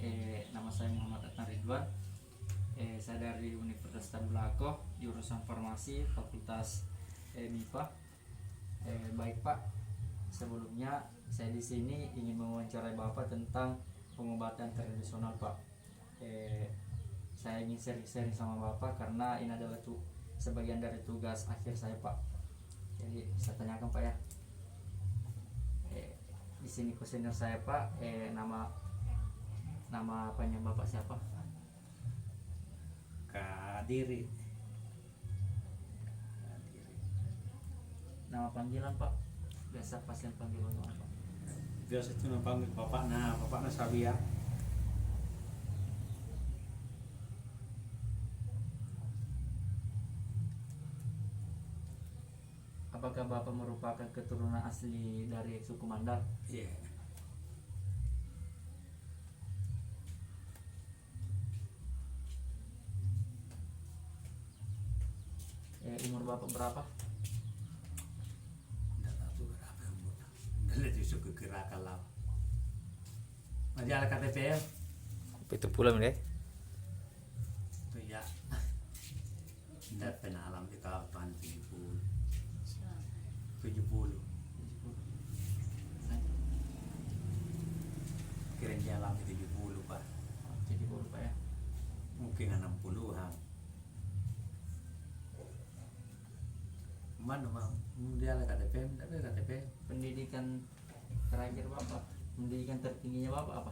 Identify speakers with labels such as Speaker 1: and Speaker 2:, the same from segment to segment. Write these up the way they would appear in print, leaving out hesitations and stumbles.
Speaker 1: Nama saya Muhammad Adnan Ridwan. Saya dari Universitas Tadulako, jurusan Farmasi, Fakultas MIPA. Baik Pak, sebelumnya saya di sini ingin mewawancarai Bapak tentang pengobatan tradisional Pak. Saya ingin sharing-sharing sama Bapak karena ini adalah sebagian dari tugas akhir saya Pak. Jadi saya tanyakan Pak ya. Di sini kuesioner saya Pak. Nama panjang Bapak siapa?
Speaker 2: Kadiri.
Speaker 1: Nama panggilan Pak. Biasa pasien panggil apa?
Speaker 2: Biasa itu panggil bapaknya Sabia.
Speaker 1: Apakah Bapak merupakan keturunan asli dari suku Mandar?
Speaker 2: Iya.
Speaker 1: Umur Bapak berapa?
Speaker 2: Tidak tahu berapa umur. Tidak justru kegerakan lah. Majalah KTP ya?
Speaker 3: Itu pula deh.
Speaker 2: Itu ya. Tidak pernah alam di kapan 70. Kira jalan 70 Pak.
Speaker 1: Jadi boleh Pak ya.
Speaker 2: Mungkin 60-an. Mana mau? Dia ada KTP, tidak ada KTP.
Speaker 1: Pendidikan terakhir Bapak, pendidikan tertingginya Bapak apa?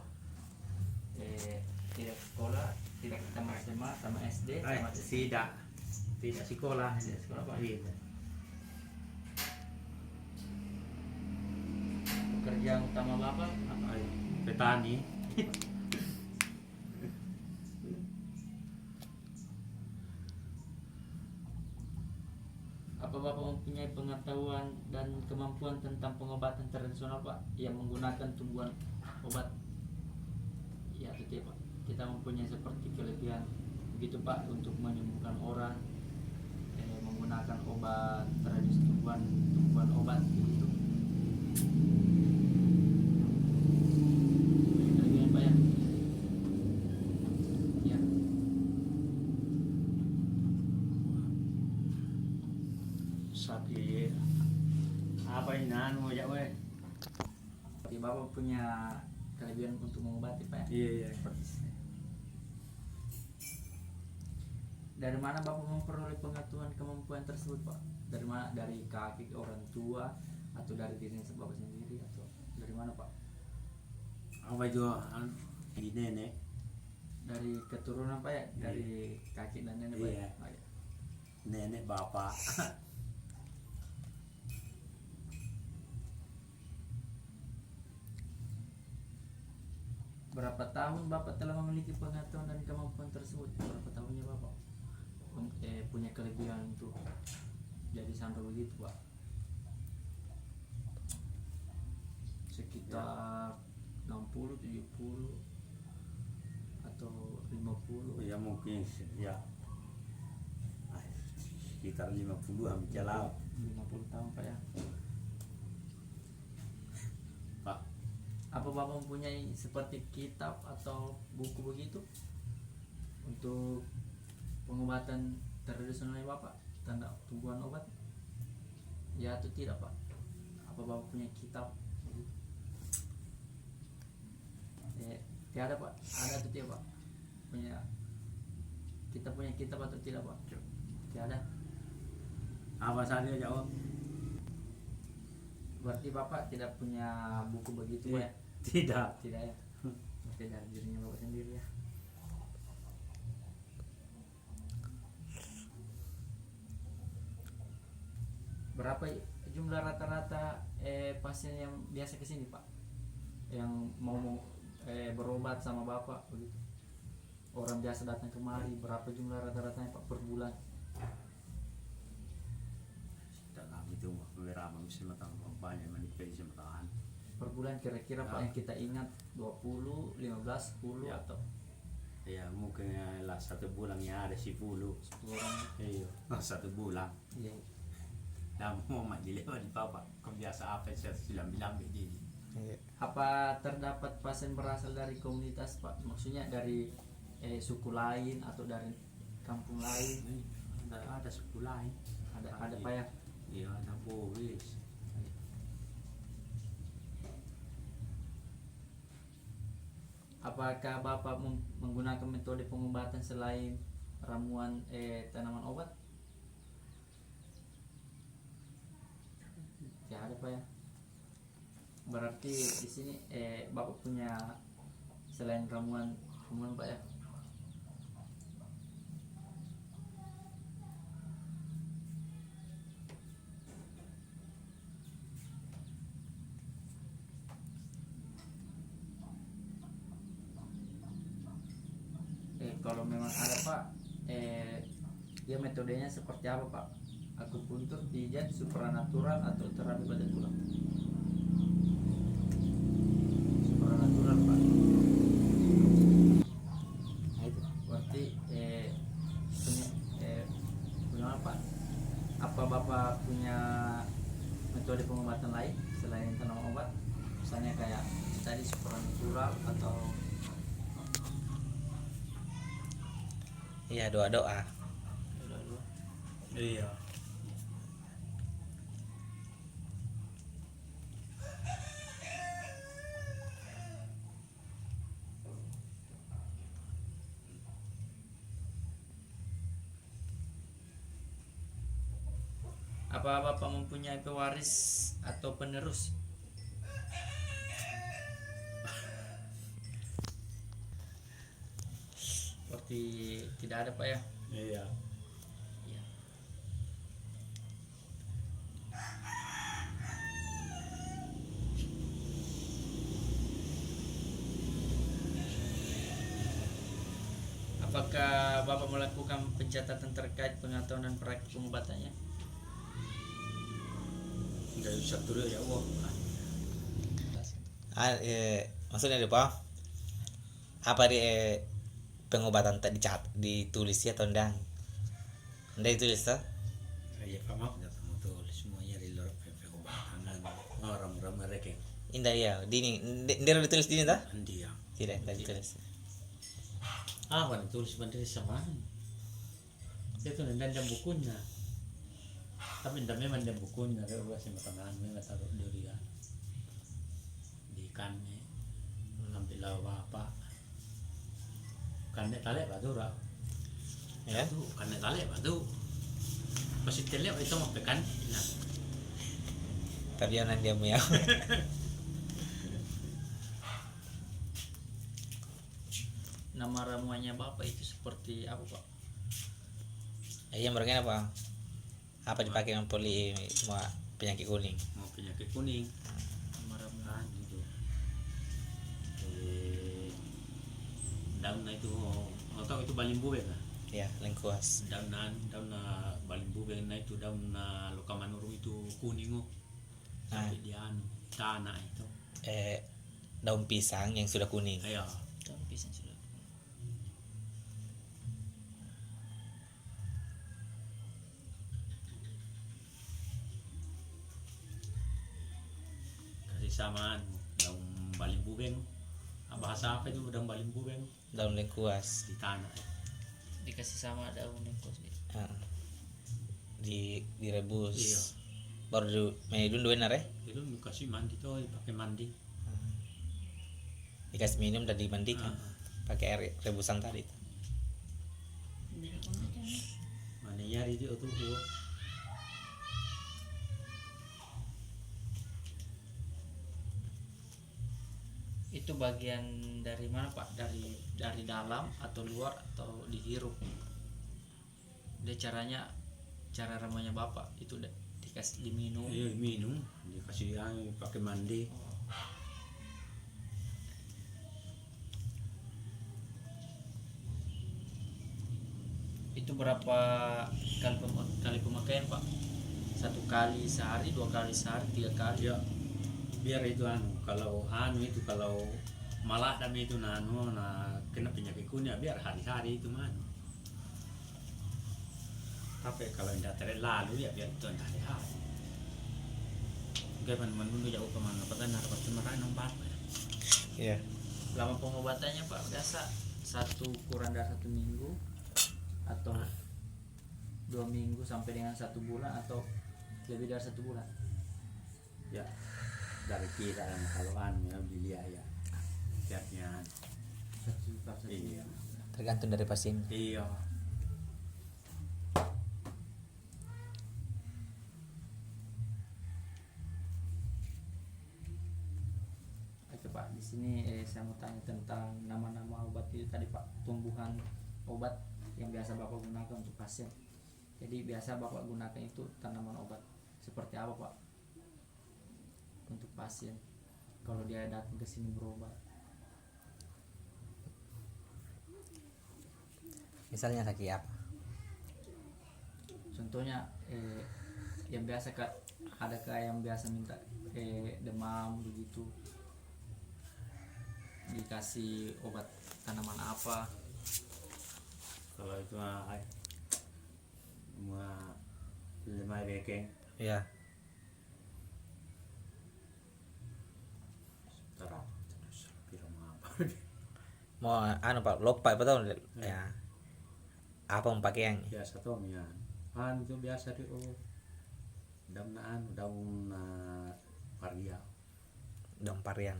Speaker 1: Tidak sekolah, tidak sama SMA, sama SD, sama
Speaker 2: Tidak sekolah.
Speaker 1: Tidak sekolah Pak.
Speaker 2: Tidak.
Speaker 1: Pekerjaan utama Bapak apa?
Speaker 2: Petani.
Speaker 1: Apa Bapak mempunyai pengetahuan dan kemampuan tentang pengobatan tradisional Pak yang menggunakan tumbuhan obat? Ya itu ya Pak. Kita mempunyai seperti kelebihan begitu Pak untuk menyembuhkan orang menggunakan obat tradisional, tumbuhan obat begitu. Kelebihan Pak ya. Ya.
Speaker 2: Sapi apa ini anu aja weh.
Speaker 1: Tapi Bapak punya kelebihan untuk mengobati Pak ya?
Speaker 2: Iya.
Speaker 1: Seperti dari mana Bapak memperoleh pengetahuan kemampuan tersebut Pak? Dari mana? Dari kaki orang tua atau dari diri Bapak sendiri atau dari mana Pak?
Speaker 2: Apa juga ini nenek.
Speaker 1: Dari keturunan Pak ya? Dari kakek dan nenek Pak ya?
Speaker 2: Iya.
Speaker 1: Oh, ya.
Speaker 2: Nenek bapak.
Speaker 1: Berapa tahun Bapak telah memiliki pengetahuan dan kemampuan tersebut? Berapa tahunnya Bapak punya kelebihan untuk jadi sampai begitu Pak? Sekitar 60, 70 atau 50?
Speaker 2: Ya mungkin ya sekitar 50-an jalan
Speaker 1: 50 tahun Pak ya.
Speaker 2: Pak.
Speaker 1: Apa Bapak mempunyai seperti kitab atau buku begitu untuk pengobatan tradisional Bapak, tanda tumbuhan obat? Ya atau tidak Pak? Apa Bapak punya kitab? Tiada Pak. Ada atau tidak Pak? Kita punya kitab atau tidak Pak? Tiada.
Speaker 2: Apa saja jawab?
Speaker 1: Berarti Bapak tidak punya buku begitu Pak ya?
Speaker 2: Tidak.
Speaker 1: Tidak ya. Berarti dari dirinya Bapak sendiri ya. Berapa jumlah rata-rata pasien yang biasa kesini Pak? Yang mau berobat sama Bapak begitu? Orang biasa datang kemari, berapa jumlah rata-ratanya Pak per bulan?
Speaker 2: Tidak kami itu beberapa bisa makan banyak manipulasi makan.
Speaker 1: Per bulan kira-kira Pak yang kita ingat 20, 15, 10
Speaker 2: Ya.
Speaker 1: atau
Speaker 2: Ya mungkin lah 1 bulan ya ada 10
Speaker 1: orang?
Speaker 2: Iya. 1 bulan.
Speaker 1: Iya.
Speaker 2: Dah mau mak dilewat di papa. Kau biasa apa saya silam bilang begini.
Speaker 3: Iya.
Speaker 1: Apa terdapat pasien berasal dari komunitas Pak? Maksudnya dari suku lain atau dari kampung lain?
Speaker 2: Ada suku lain.
Speaker 1: Ada Pak ya?
Speaker 2: Iya, ada Bugis.
Speaker 1: Apakah Bapak menggunakan metode pengobatan selain ramuan tanaman obat? Ya ada Pak ya. Berarti di sini Bapak punya selain ramuan Pak ya? Kalau memang ada Pak, dia metodenya seperti apa Pak? Akupuntur, pijat, supranatural atau terapi pada tulang? Supranatural Pak.
Speaker 3: Nah, itu.
Speaker 1: Berarti punya apa? Apa Bapak punya metode pengobatan lain selain tanaman obat? Misalnya kayak tadi supranatural atau
Speaker 3: Iya, doa-doa.
Speaker 2: Iya.
Speaker 1: apa Bapak mempunyai pewaris atau penerus? Seperti tidak ada Pak ya?
Speaker 2: Iya.
Speaker 1: Iya. Apakah Bapak melakukan pencatatan terkait pengetahuan dan praktik pengobatannya?
Speaker 2: Enggak bisa turun ya Allah.
Speaker 3: Maksudnya ada apa? Apa di pengobatan tak ditulis ya atau ndang? Ndang ditulis toh?
Speaker 2: Ya pamap dah tamu tulis semuanya di luar pengobatan orang-orang mereka.
Speaker 3: Indah ya, dini ndero ditulis dini toh?
Speaker 2: Andi ya.
Speaker 3: Tidak, tak ditulis.
Speaker 2: Warna tulis bandiri sama. Saya tuh nendang bukunya. Tapi ndam memang ndam bukunya kalau gua sih matangan memang taruh diri ya. Di kanne ambil lawa apa. Kanne tale batu ra.
Speaker 3: Ya.
Speaker 2: Tuh kanne tale batu. Masih tele itu mau pekan. Nah,
Speaker 3: Tapi yang dia mu ya.
Speaker 1: Nama ramuannya Bapak itu seperti apa Pak?
Speaker 3: Iya, mereka apa? Apa dipakai mempoli semua penyakit kuning?
Speaker 2: mau penyakit kuning.
Speaker 1: Nama ramuan.
Speaker 2: Kan gitu. Daun itu atau itu balimbu ya?
Speaker 3: Ya, lengkuas.
Speaker 2: Daun balimbu na itu daun lokamanuru itu kuning oh. Sampai dia tanah itu.
Speaker 3: Daun pisang yang sudah kuning.
Speaker 2: Ayo.
Speaker 1: Daun pisang sudah.
Speaker 2: Kasih samaan daun balimbu beng. Bahasa apa itu daun balimbu beng?
Speaker 3: Daun lengkuas.
Speaker 2: Di tanah.
Speaker 1: Dikasih sama daun lengkuas.
Speaker 3: Direbus.
Speaker 2: Iya.
Speaker 3: Baru main dulu ya.
Speaker 2: Itu kasih mandi tuh pakai mandi.
Speaker 3: Dikasih minum dan dimandikan pakai air rebusan tadi.
Speaker 2: Mana nyari itu tuh.
Speaker 1: Itu bagian dari mana Pak? Dari dalam atau luar atau dihirup? Dia cara ramuannya Bapak itu dikasih diminum.
Speaker 2: Iya minum, dikasih pakai mandi.
Speaker 1: Itu berapa kali pemakaian Pak? 1 kali sehari, 2 kali sehari, 3 kali?
Speaker 2: Ya, biar itu kalau malah dami itu kena penyakit kuning biar hari-hari itu tapi kalau tidak terlalu ya biar itu hari-hari. Gimana menunggu jauh kemana? Padahal harus kemarin nomor
Speaker 3: Iya.
Speaker 1: Lama pengobatannya Pak biasa kurang dari 1 minggu atau 2 minggu sampai dengan 1 bulan atau lebih dari 1 bulan.
Speaker 2: ya dari kita kan kalau ya dilihat ya tiapnya iya
Speaker 3: Tergantung dari pasien.
Speaker 2: iya
Speaker 1: Oke Pak, di sini saya mau tanya tentang nama-nama obat itu tadi Pak, tumbuhan obat yang biasa Bapak gunakan untuk pasien. Jadi biasa Bapak gunakan itu tanaman obat seperti apa Pak untuk pasien kalau dia datang ke sini berobat?
Speaker 3: Misalnya sakit apa?
Speaker 1: Contohnya yang biasa Kak, adakah yang biasa minta demam begitu, dikasih obat tanaman apa?
Speaker 2: kalau itu mah lemah bekeng
Speaker 3: Iya.
Speaker 2: terang kira apa
Speaker 3: Mau anu Pak, lupa betul ya. Apa mau pakai yang
Speaker 2: biasa tuh ya itu biasa di daun varia
Speaker 3: dompar yang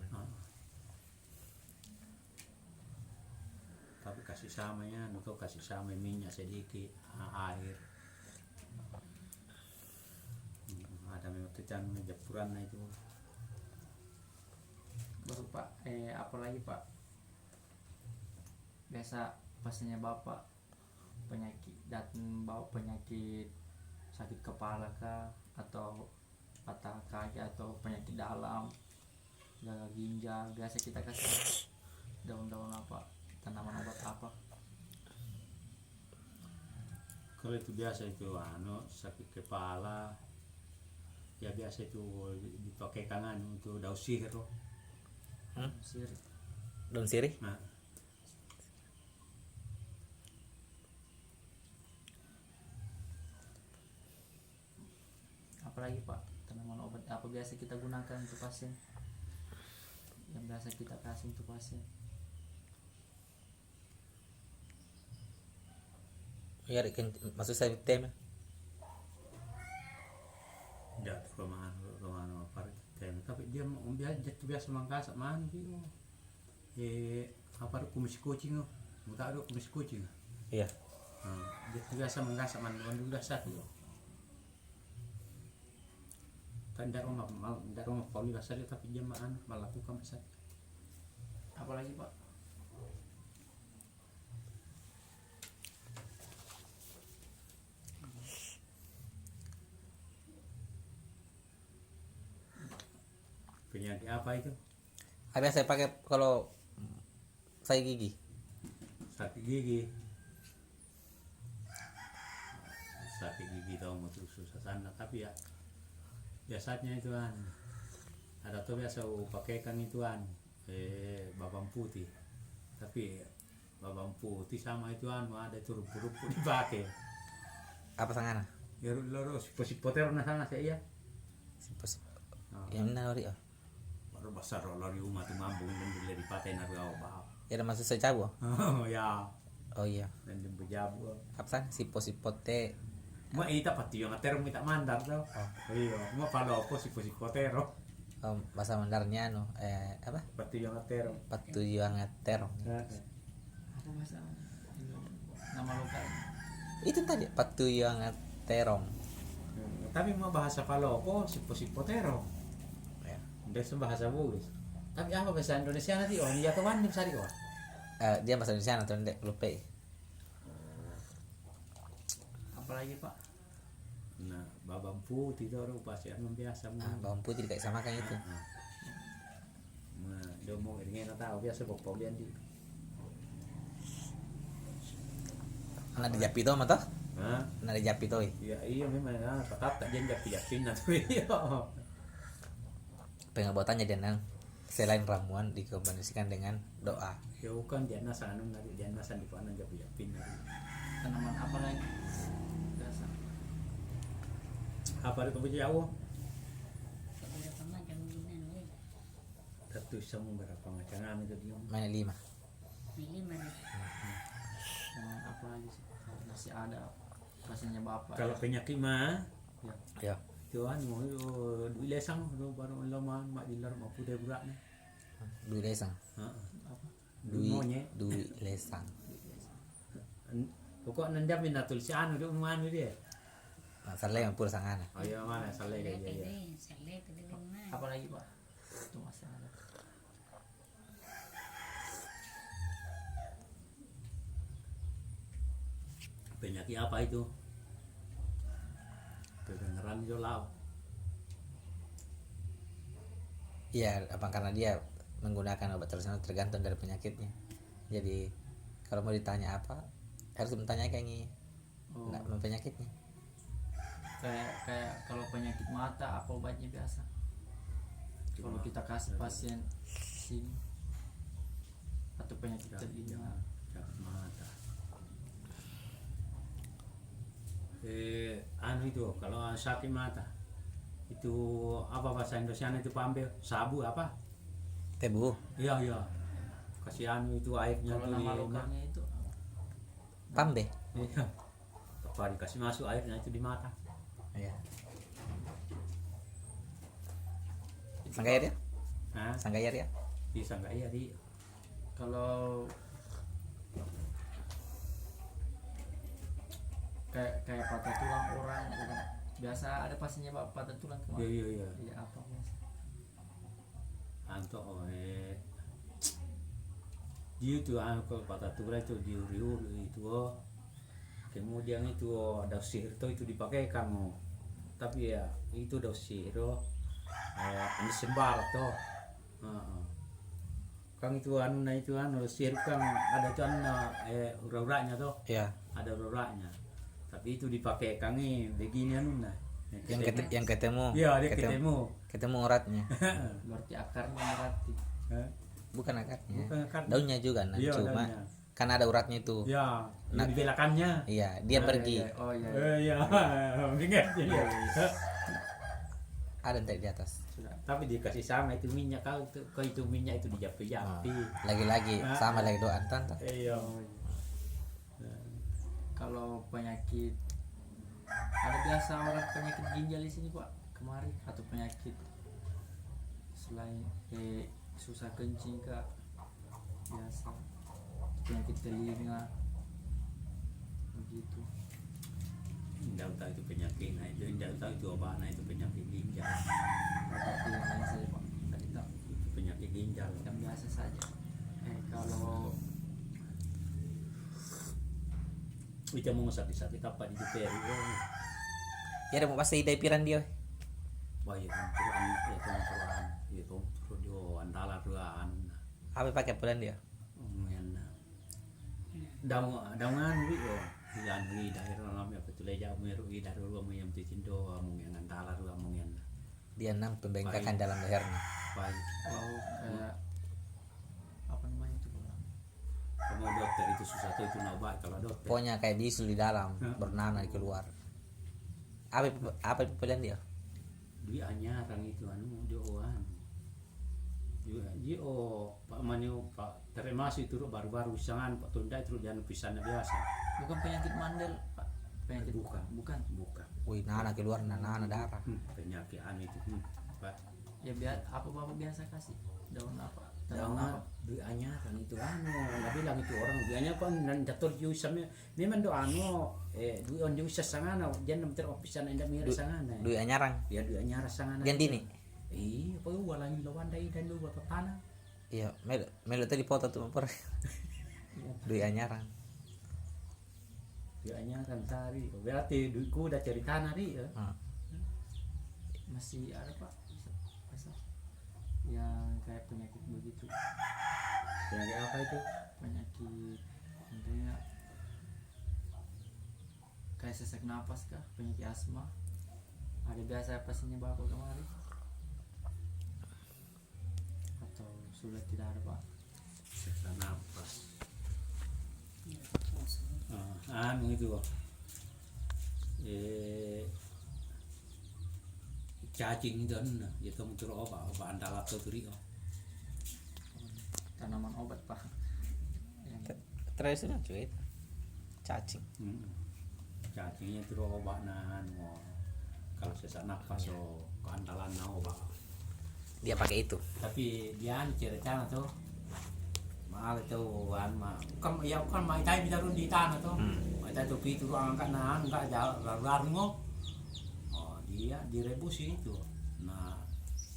Speaker 2: tapi kasih samanya atau kasih sama minyak sedikit air ada memang tecan japuran itu
Speaker 1: Baru Pak, apa lagi Pak? Biasa pastinya Bapak penyakit datang bawa penyakit sakit kepala kah atau patah kaki atau penyakit dalam, gagal ginjal, biasa kita kasih daun-daun apa, tanaman obat apa?
Speaker 2: kalau itu biasa itu sakit kepala ya biasa itu dipakai kangen untuk daun sihir loh.
Speaker 1: Sirih.
Speaker 3: daun sirih?
Speaker 2: Nah,
Speaker 1: Apalagi Pak, tanaman obat apa biasa kita gunakan untuk pasien, yang biasa kita kasih untuk pasien?
Speaker 3: Ya, maksud saya tema.
Speaker 2: tidak kemana apa tapi dia biasa mangkasak mana gitu apa kumis kucing loh mau tak ada kumis kucing
Speaker 3: Iya.
Speaker 2: dia biasa mangkasak mana udah sakit loh kan tidak rumah Pauli saja tapi dia malah lakukan sakit.
Speaker 1: Apalagi Pak?
Speaker 2: Penyakit apa itu?
Speaker 3: Ada saya pakai kalau saya gigi.
Speaker 2: Sakit gigi tahu mau terus susah sana tapi ya biasanya itu ada tuh biasa pakai kan ituan babang putih tapi babang putih sama itu ada itu rumput-rumput dipakai
Speaker 3: Apa sangana?
Speaker 2: ya loro sipo-sipo terus sana saya
Speaker 3: Sipos.
Speaker 2: oh.
Speaker 3: Yang mana lori?
Speaker 2: Baru besar lori umat mambung dan dile dipakai naru awal
Speaker 3: Ya ada maksud saya cabu.
Speaker 2: oh ya
Speaker 3: Oh iya.
Speaker 2: dan dibejabu
Speaker 3: Apa sang sipos teh?
Speaker 2: ma ita pati yung atero mo ita mandar daw iyo ma palo po si potero
Speaker 3: Bahasa Mandarnya apa?
Speaker 2: pati yung atero
Speaker 3: Patuyang terong.
Speaker 1: Apa bahasa nama lokal?
Speaker 3: Itu tadi patuyang terong.
Speaker 2: tapi mo bahasa palo po si potero
Speaker 3: Ya.
Speaker 2: hindi sa bahasa Bugis tapi apa bahasa Indonesia nanti niya kawan di sari ko
Speaker 3: Dia bahasa Indonesia atau tidak lupa.
Speaker 1: Apalagi Pak?
Speaker 2: nah babang putih itu orang pasti biasa mo
Speaker 3: Bawang putih kayak sama kan itu.
Speaker 2: nah do mo ingin na tao biasa po paulian di
Speaker 3: Anak di Japi to mah toh?
Speaker 2: ha
Speaker 3: Anak di Japi to.
Speaker 2: iya memang patat tak jen japin na to iyo
Speaker 3: Pengobatannya dan selain ramuan dikombinasikan dengan doa.
Speaker 2: ya bukan dia nasa nari dia nasa di panan japin nari
Speaker 1: Tanaman apa lagi? Biasa.
Speaker 2: apa itu jauh Satu isang berapa macam itu dia.
Speaker 3: Mana 5?
Speaker 4: Ini mana?
Speaker 1: Apa lagi sih? Masih ada pasiennya bapak.
Speaker 2: Kalau penyakit mah
Speaker 3: Ya.
Speaker 2: tuan mau duit lesang do baru lama mak dilar mau putih berat ni.
Speaker 3: Duit lesang.
Speaker 2: Heeh.
Speaker 1: Apa?
Speaker 2: Monyet.
Speaker 3: Duit lesang.
Speaker 2: Pokok nanda minat tulis anu do anu dia.
Speaker 3: Masalah yang pura sangana.
Speaker 2: Oh ya mana salah
Speaker 4: Saleh
Speaker 2: kayak dia.
Speaker 4: tadi, saleh tadi mana?
Speaker 1: Apa lagi pak? Itu masih ada.
Speaker 2: Penyakit apa itu? Kedengeran jo lau.
Speaker 3: Iya, apa karena dia menggunakan obat tradisional tergantung dari penyakitnya. Jadi kalau mau ditanya apa, harus bertanya kayak gini.
Speaker 1: Oh,
Speaker 3: Enggak penyakitnya.
Speaker 1: kayak kalau penyakit mata apa obatnya biasa? Kalau kita kasih pasien sini atau penyakit telinga.
Speaker 2: Sakit mata. Anu itu kalau sakit mata itu apa bahasa Indonesia itu pambil sabu apa?
Speaker 3: Tebu,
Speaker 2: Iya iya. Kasih anu itu airnya
Speaker 1: Kalau
Speaker 2: tuh
Speaker 1: nama
Speaker 2: di
Speaker 1: lokalnya itu apa?
Speaker 3: pambe.
Speaker 2: iya. Apa dikasih masuk airnya itu di mata.
Speaker 3: Iya. Sanggayar ya?
Speaker 2: Hah?
Speaker 3: Sanggayar ya?
Speaker 2: Bisa enggak ya di
Speaker 1: Kalau kayak patah tulang orang biasa ada pasiennya pak patah tulang
Speaker 2: iya
Speaker 1: kemarin.
Speaker 2: iya iya.
Speaker 1: Iya apa biasa?
Speaker 2: Anto dia itu kalau patah tulang itu diur itu kemudian itu ada sihir itu dipakai kamu tapi ya itu ada sihir ini sembar tuh kan itu sihir kan ada tuh ura-uranya tuh
Speaker 3: Iya.
Speaker 2: ada ura-uranya tapi itu dipakai kangi begini
Speaker 3: Yang ketemu.
Speaker 2: iya dia ketemu
Speaker 3: Ketemu uratnya.
Speaker 1: Berarti akarnya berarti.
Speaker 3: Bukan akarnya.
Speaker 2: bukan kan
Speaker 3: Daunnya juga nah,
Speaker 2: iya
Speaker 3: cuma
Speaker 2: daunnya.
Speaker 3: kan ada uratnya itu.
Speaker 2: Ya,
Speaker 3: Nah.
Speaker 2: dibelakannya.
Speaker 3: Iya, dia
Speaker 2: Ah,
Speaker 3: pergi.
Speaker 2: iya,
Speaker 1: Oh iya.
Speaker 2: Iya, ingat ya.
Speaker 3: Ada yang di atas.
Speaker 1: Sudah.
Speaker 2: Tapi dikasih sama itu minyak kalau itu minyak itu dijapi-japi.
Speaker 3: Lagi-lagi sama lagi doa tante.
Speaker 2: Iya.
Speaker 1: Kalau penyakit ada biasa orang penyakit ginjal di sini pak kemarin atau penyakit selain susah kencing kak biasa penyakit telinga begitu.
Speaker 2: Tidak tahu itu penyakit, nah itu tidak tahu itu apa, nah itu penyakit ginjal.
Speaker 1: Berarti yang lain saja pak tadi tak
Speaker 2: Itu penyakit ginjal.
Speaker 1: yang biasa saja. Kalau
Speaker 2: Itu mau sakit-sakit apa di DPR itu?
Speaker 3: Ya ada mau pasti piran dia.
Speaker 2: Wah, ya tumpuran, itu dia antara ruan.
Speaker 3: Apa pakai bulan dia?
Speaker 2: Ngena. Daungan wi yo. Yan wi daerah namanya betul aja meru wi dari ruang yang ticindo among yang antara ruang among yang.
Speaker 3: Dia nang pembengkakan dalam lehernya.
Speaker 2: Baik.
Speaker 1: kayak apa namanya itu Pak?
Speaker 2: Kamu dokter itu susah tuh itu nabat kalau dokter.
Speaker 3: Pokoknya kayak bisul di dalam, bernanah keluar. Apa pilihan dia?
Speaker 2: Dia anyaran itu anu doan. Dia Pak Manio Pak termasuk itu baru-baru sangan Pak Tunda itu jangan pisannya biasa.
Speaker 1: Bukan penyakit mandel pak penyakit
Speaker 2: Bukan.
Speaker 1: bukan
Speaker 3: Wih, nana keluar, nana darah.
Speaker 2: Penyakit anu itu Pak.
Speaker 1: ya biar apa bapak biasa kasih daun apa
Speaker 2: Jangan dia anyaran itu anu. Nggak bilang itu orang dianya kan nan dator ju samnya. Memang do anu dua on ju sangana jangan meter opisan enda mira sangana.
Speaker 3: Duit anyarang.
Speaker 2: Ya dua anyara sangana.
Speaker 3: Yang dini.
Speaker 2: Iya, apa walangi lawan dai dan lu buat tanah.
Speaker 3: Iya, melo tadi foto tuh per. Duit anyarang.
Speaker 2: Ya anyaran tari. Berarti duitku udah cari tanah ri ya.
Speaker 1: masih ada pak bisa yang kayak penyakit begitu
Speaker 2: Penyakit apa itu?
Speaker 1: penyakit intinya kayak sesak napas kah penyakit asma ada biasa pasiennya bapak kemarin atau sudah tidak ada pak
Speaker 2: Sesak napas. Anu itu cacing itu anu ya kamu terus obat andalat tuh turi
Speaker 1: apa yang
Speaker 3: Tradisional cuy. Cacing.
Speaker 2: Cacingnya itu obat nahan kalau sesak nafas keandalan obat.
Speaker 3: Dia pakai itu.
Speaker 2: Tapi dia cerita tuh mahal tuh kan ya kan mai tai ditaruh di tanah tuh. Mai tai tuh itu angkat nahan enggak lalu ngok. Oh dia direbus itu. Nah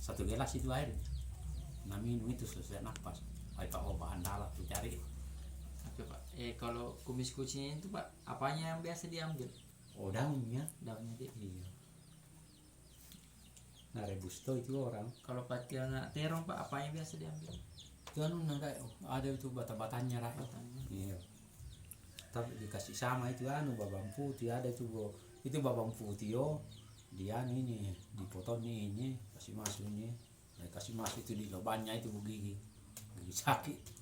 Speaker 2: satu gelas itu air. Nah minum itu sesak nafas. Pakai obat andalan tuh cari.
Speaker 1: Oke Pak. Kalau kumis kucing itu Pak, apanya yang biasa diambil?
Speaker 2: Oh daunnya.
Speaker 1: Daunnya dia.
Speaker 2: Iya. Nah rebus tuh itu orang.
Speaker 1: Kalau patiana terong Pak, apa yang biasa diambil?
Speaker 2: Itu anu ada itu bata-batanya rakyat.
Speaker 1: Batangnya.
Speaker 2: Iya. Tapi dikasih sama itu anu babang putih ada itu itu babang putih dia ini dipotong ini kasih masuk ini. Nah, kasih masuk itu di lobannya itu gigi sakit.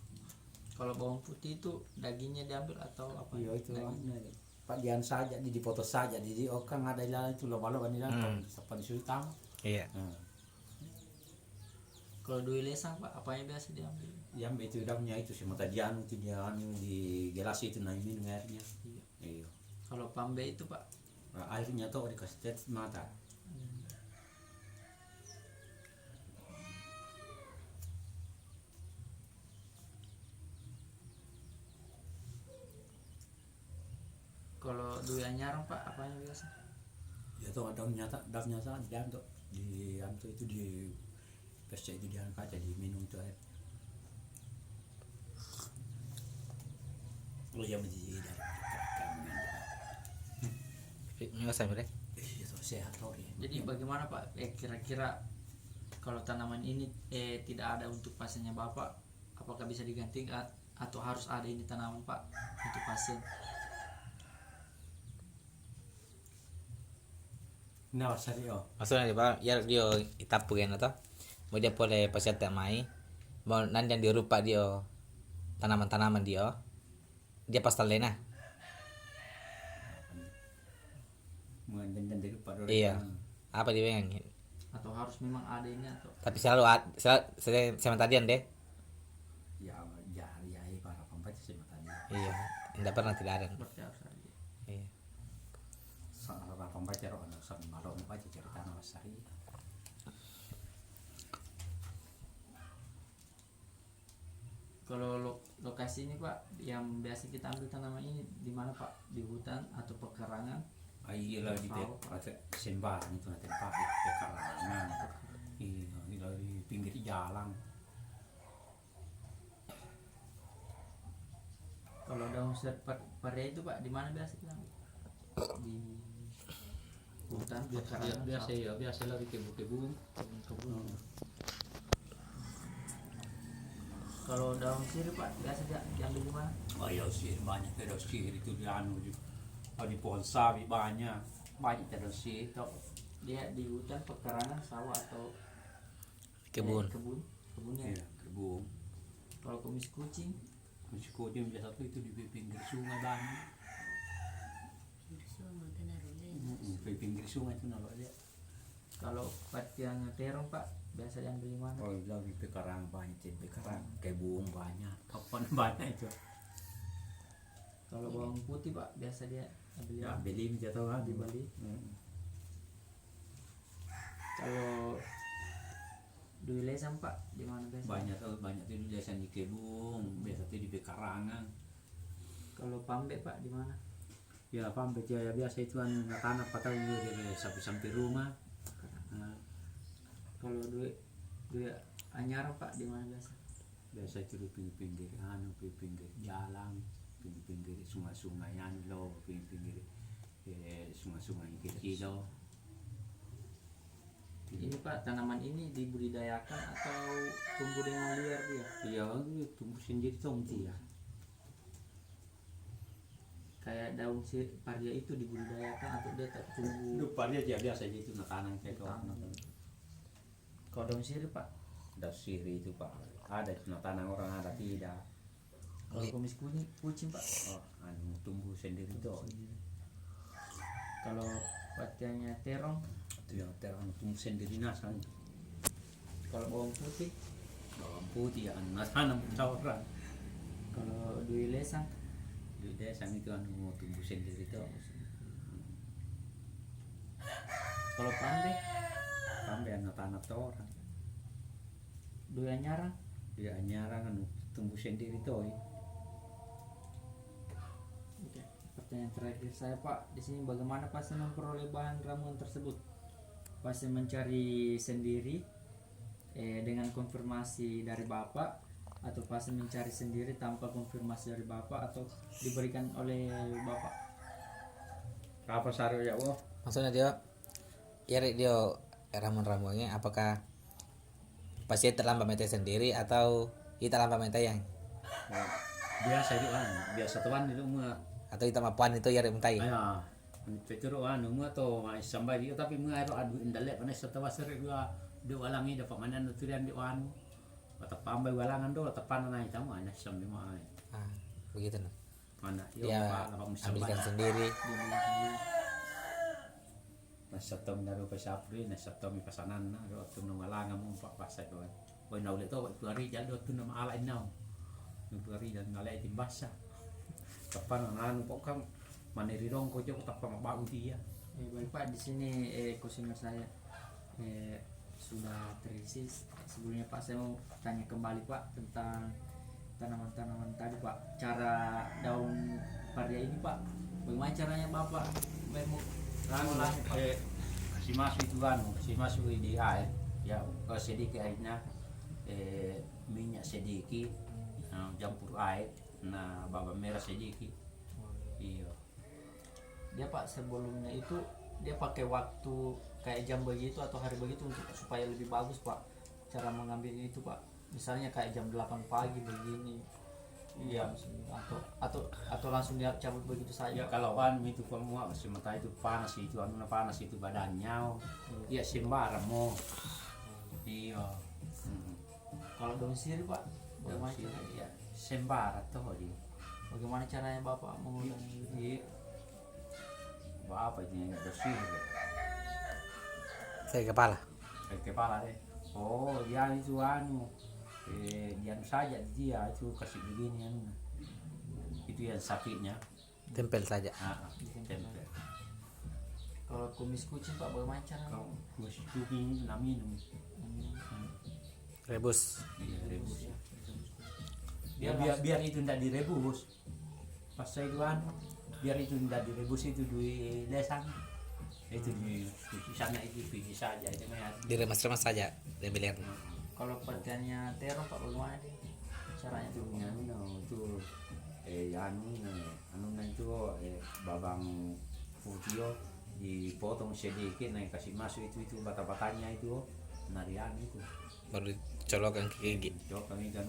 Speaker 1: Kalau bawang putih itu dagingnya diambil atau apa?
Speaker 2: Iya itu
Speaker 1: Dagingnya.
Speaker 2: Pak Dian saja dipotong saja jadi kan ada di dalam itu loba-loba di dalam sampai disuitam.
Speaker 3: Iya.
Speaker 1: Kalau dui lesang Pak, apa yang biasa diambil?
Speaker 2: Yang itu daunnya itu si mata dia itu dia anu di gelas itu nah minum airnya.
Speaker 1: Iya.
Speaker 2: Iya.
Speaker 1: Kalau pambe itu Pak,
Speaker 2: Nah, airnya tuh dikasih tes mata.
Speaker 1: kalau dui anyarong Pak, apa yang biasa?
Speaker 2: Ya tuh daunnya saja dia tuh di antu itu di pesek itu diangkat kaca diminum tuh air. Oh ya menjadi dari
Speaker 3: Nggak sampai deh.
Speaker 2: itu sehat loh ya.
Speaker 1: Jadi bagaimana Pak? Kira-kira kalau tanaman ini tidak ada untuk pasiennya Bapak, apakah bisa diganti atau harus ada ini tanaman Pak untuk pasien?
Speaker 2: Nah, serius.
Speaker 3: Maksudnya dia dia itapu kan atau mau dia boleh pasal tak mai mau nanti dia rupa dia tanaman-tanaman dia pasal lena.
Speaker 2: Menjangan dari Pak Dori.
Speaker 3: Iya. Apa dia yang
Speaker 1: Atau harus memang ada ini atau?
Speaker 3: tapi selalu saya sama tadian deh.
Speaker 2: Ya para pembaca sih matanya.
Speaker 3: Iya. Tidak pernah tidak ada.
Speaker 1: Berarti harus ada.
Speaker 3: Iya.
Speaker 2: Para pembaca roh anak sama malu membaca cerita nama sari.
Speaker 1: Kalau lokasi ini Pak, yang biasa kita ambil tanaman ini di mana Pak? Di hutan atau pekarangan?
Speaker 2: Iya lah di sembarang itu nanti pakai pekarangan. Iya di pinggir jalan.
Speaker 1: Kalau daun pare itu Pak, di mana biasa kita ambil? Di hutan, pekarangan,
Speaker 2: Biasa lah di kebun-kebun.
Speaker 1: kebun. Kalau daun sirih Pak, biasa diambil di mana?
Speaker 2: Oh iya sih banyak terus sihir itu di anu di pohon sawi banyak terus sih itu.
Speaker 1: Dia di hutan, pekarangan, sawah atau
Speaker 3: Kebun.
Speaker 1: kebunnya.
Speaker 2: Iya kebun.
Speaker 1: Kalau kumis kucing,
Speaker 2: Kucing biasa tuh itu di pinggir sungai banyak.
Speaker 4: Semua kena rule.
Speaker 2: Di pinggir sungai itu nalo dia.
Speaker 1: kalau patian terong Pak, biasa diambil di mana?
Speaker 2: Oh iya di pekarang banyak di pekarang kebun banyak. Kapan banyak itu.
Speaker 1: Kalau bawang putih Pak, biasa dia ambil di
Speaker 2: Ya
Speaker 1: mana?
Speaker 2: beli jatuh kan
Speaker 1: Di Bali. Kalau dui lesang Pak, di mana biasa?
Speaker 2: banyak itu biasa di kebun biasa tuh di pekarangan.
Speaker 1: Kalau pambe Pak, di mana?
Speaker 2: Ya paham betul ya biasa itu kan tanah patah itu dari sampai rumah. Nah,
Speaker 1: Kalau dui anyar Pak, di mana biasa?
Speaker 2: biasa itu di pinggir pinggir jalan, pinggir sungai-sungai lo, pinggir sungai-sungai kecil lo.
Speaker 1: Ini Pak, tanaman ini dibudidayakan atau tumbuh dengan liar dia?
Speaker 2: Iya, tumbuh sendiri tuh ya.
Speaker 1: Kayak daun paria itu dibudidayakan atau dia tak tumbuh?
Speaker 2: Lupa dia aja biasa itu tanam kayak
Speaker 1: Tanam.
Speaker 2: kawan.
Speaker 1: Kalau daun sirih Pak,
Speaker 2: Ada siri itu pak, ada itu tanam orang ada tidak.
Speaker 1: kalau kumis kucing Pak,
Speaker 2: Oh, tumbuh sendiri tuh.
Speaker 1: kalau patiannya terong,
Speaker 2: Itu yang terang tumbuh sendiri nasan.
Speaker 1: kalau bawang putih,
Speaker 2: Bawang putih tanam orang.
Speaker 1: Kalau Dwi Lesang
Speaker 2: Di desa itu anu mau tumbuh sendiri tuh.
Speaker 1: kalau Pande
Speaker 2: Sampai anak-anak tuh orang.
Speaker 1: Dwi Anyarang
Speaker 2: Dia nyarang anu tumbuh sendiri tuh.
Speaker 1: Oke. Pertanyaan terakhir saya Pak, di sini bagaimana pasien memperoleh bahan ramuan tersebut? Pasien mencari sendiri dengan konfirmasi dari Bapak, atau pasien mencari sendiri tanpa konfirmasi dari Bapak, atau diberikan oleh Bapak?
Speaker 2: Apa saru ya wo?
Speaker 3: Maksudnya dia ramuan-ramuannya apakah pasien terlambat minta sendiri atau kita lambat minta yang
Speaker 2: Biasa itu kan, biasa tuan itu mah.
Speaker 3: atau kita mapuan itu ya minta ya.
Speaker 2: Aya, petro anu mah to mai sampai dia tapi mah ero adu indalek panas setelah sere dua walangi dapat mana nuturian di anu. Atau pambai walangan do tepan na itu mah anak sampai mah.
Speaker 3: Ah, begitu nah.
Speaker 2: Mana
Speaker 3: Dia ambilkan sendiri.
Speaker 2: Nah, setom naruh ke sapri, nah setom pasanan na do tu nang walangan mo pak pasay do. Boy na ulit to, tu hari jado tu na maala inaw. Tu hari dan ngalay timbasa. Kapan anu pok kam manirirong ko jo tapang mabau dia.
Speaker 1: Baik Pak, di sini kuesioner saya sudah terisi. Sebelumnya Pak, saya mau tanya kembali Pak tentang tanaman-tanaman tadi Pak. Cara daun paria ini Pak, bagaimana caranya Bapak mengolahnya Pak?
Speaker 2: Kasih masuk itu anu, kasih masuk di air. Ya, sedikit airnya minyak sedikit, campur air, nah bawang merah sedikit. Iya.
Speaker 1: Dia Pak sebelumnya itu dia pakai waktu kayak jam begitu atau hari begitu untuk supaya lebih bagus Pak cara mengambil itu Pak, misalnya kayak jam 8 pagi begini.
Speaker 2: Iya.
Speaker 1: Atau langsung dia cabut begitu saja.
Speaker 2: Ya kalau anu itu kamu sementara itu panas itu anu panas itu badannya. Iya sembarang mo. Iya.
Speaker 1: Kalau daun sirih Pak, bagaimana caranya?
Speaker 2: Iya sembarang toh dia.
Speaker 1: Bagaimana caranya Bapak mengolahnya?
Speaker 2: Iya. Apa ini bersih.
Speaker 3: Saya kepala.
Speaker 2: Kepala deh. Oh, dia itu anu. Dia saja dia itu kasih begini anu. Itu yang sakitnya.
Speaker 3: Tempel saja.
Speaker 2: Tempel.
Speaker 1: Kalau kumis kucing Pak, bagaimana caranya?
Speaker 2: Kalau masih kucing itu minum.
Speaker 3: Rebus.
Speaker 2: Iya, rebus. Ya biar itu tidak direbus. Pas saya itu anu, biar itu tidak direbus itu di lesang. Itu di sana itu bisa saja itu mah.
Speaker 3: Diremas-remas saja, diambil.
Speaker 1: Kalau pertanyaan terong Pak, bagaimana dia caranya
Speaker 2: Itu
Speaker 1: tuh?
Speaker 2: itu anu itu babang putih dipotong sedikit naik kasih masuk itu bata-batanya itu narian itu
Speaker 3: Baru dicolokkan ke gigi.
Speaker 2: coba kami kan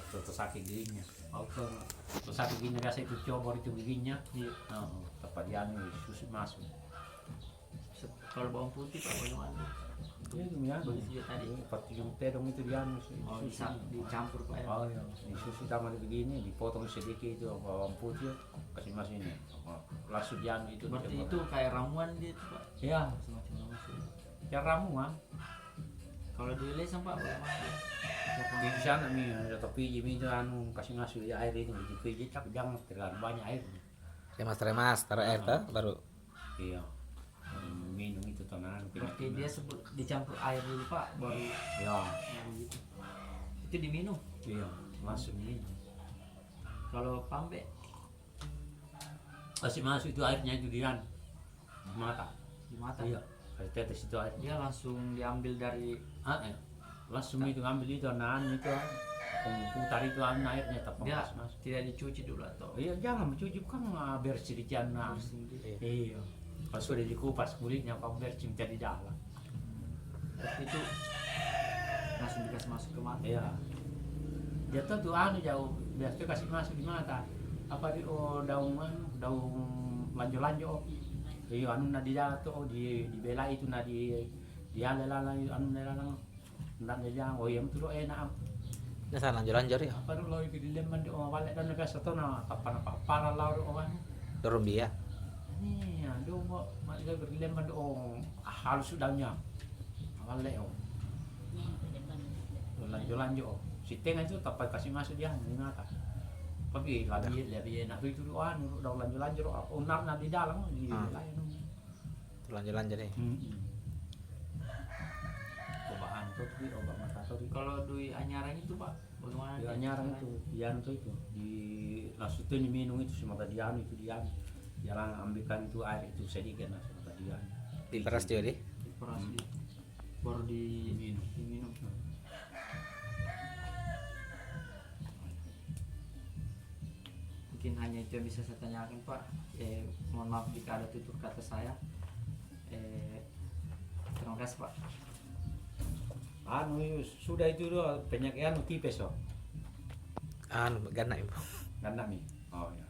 Speaker 2: atau sakit giginya atau sakit giginya kasih itu coba itu giginya tepat dia susu masuk.
Speaker 1: Kalau bawang putih Pak, bagaimana?
Speaker 2: Ya itu ya
Speaker 1: Begitu juga tadi.
Speaker 2: seperti yang terong itu dia
Speaker 1: Oh, dicampur Pak ya.
Speaker 2: Oh iya, di susu sama begini dipotong sedikit itu bawang putih kasih masuk ini langsung jangan itu.
Speaker 1: Berarti itu kayak ramuan dia tuh, Pak.
Speaker 2: Ya,
Speaker 1: Semacam ramuan.
Speaker 2: ya ramuan.
Speaker 1: Kalau di lesang Pak, bagaimana?
Speaker 2: Di sana nih atau pijit itu anu kasih masuk di air itu dipijit tapi jangan terlalu banyak air.
Speaker 3: Remas-remas, taruh air tuh baru.
Speaker 2: Iya. Minum itu tangan.
Speaker 1: Berarti dia dicampur air dulu Pak, baru
Speaker 2: Ya,
Speaker 1: gitu. Itu diminum.
Speaker 2: iya, masuk minum.
Speaker 1: Kalau pambe
Speaker 2: Kasih masuk itu airnya itu di mata.
Speaker 1: di mata.
Speaker 2: Iya, kasih tetes itu air.
Speaker 1: Dia langsung diambil dari
Speaker 2: Langsung itu ambil itu anan itu putar itu airnya tapi
Speaker 1: dia
Speaker 2: masuk.
Speaker 1: tidak dicuci dulu atau
Speaker 2: Iya jangan mencuci kan bersih di jana. Iya. Pas sudah dikupas kulitnya kamu bersih di dalam.
Speaker 1: Berarti itu langsung dikasih masuk ke mata.
Speaker 2: Iya. Dia tuh anu jauh biasa kasih masuk di mata. Apa di daun lanjo-lanjo. Iya anu na di jatuh di bela itu na di alala anu nelang. Ndak dia oh iya betul enak.
Speaker 3: Dasar lanjur-lanjur ya.
Speaker 2: Apa lo itu di lemban di balik dan biasa tuh na apa para lalu orang.
Speaker 3: Dorong dia.
Speaker 2: Nih, aduh mau masih berlemban dong halus sudahnya. Balik oh. Lanjut si tengah itu tepat kasih masuk dia di mata. lebih enak itu anu udah lanjut unar di dalam di
Speaker 3: Ah.
Speaker 2: lain.
Speaker 3: Lanjut deh.
Speaker 2: Cobaan tuh obat mata tuh
Speaker 1: Kalau dui anyaran itu pak, bagaimana?
Speaker 2: dia nyarang itu dian tuh itu di langsung tuh diminum itu sama tadian itu dian jalan ambilkan itu air itu sedikit nah sama tadian
Speaker 3: Diperas juga deh.
Speaker 1: Diperas di, baru diminum. Mungkin hanya itu yang bisa saya tanyakan pak. Mohon maaf jika ada tutur kata saya. Terima kasih pak.
Speaker 2: anu sudah itu doh penyakit anu tipes oh
Speaker 3: Anu, gana ibu.
Speaker 2: kan mi oh ya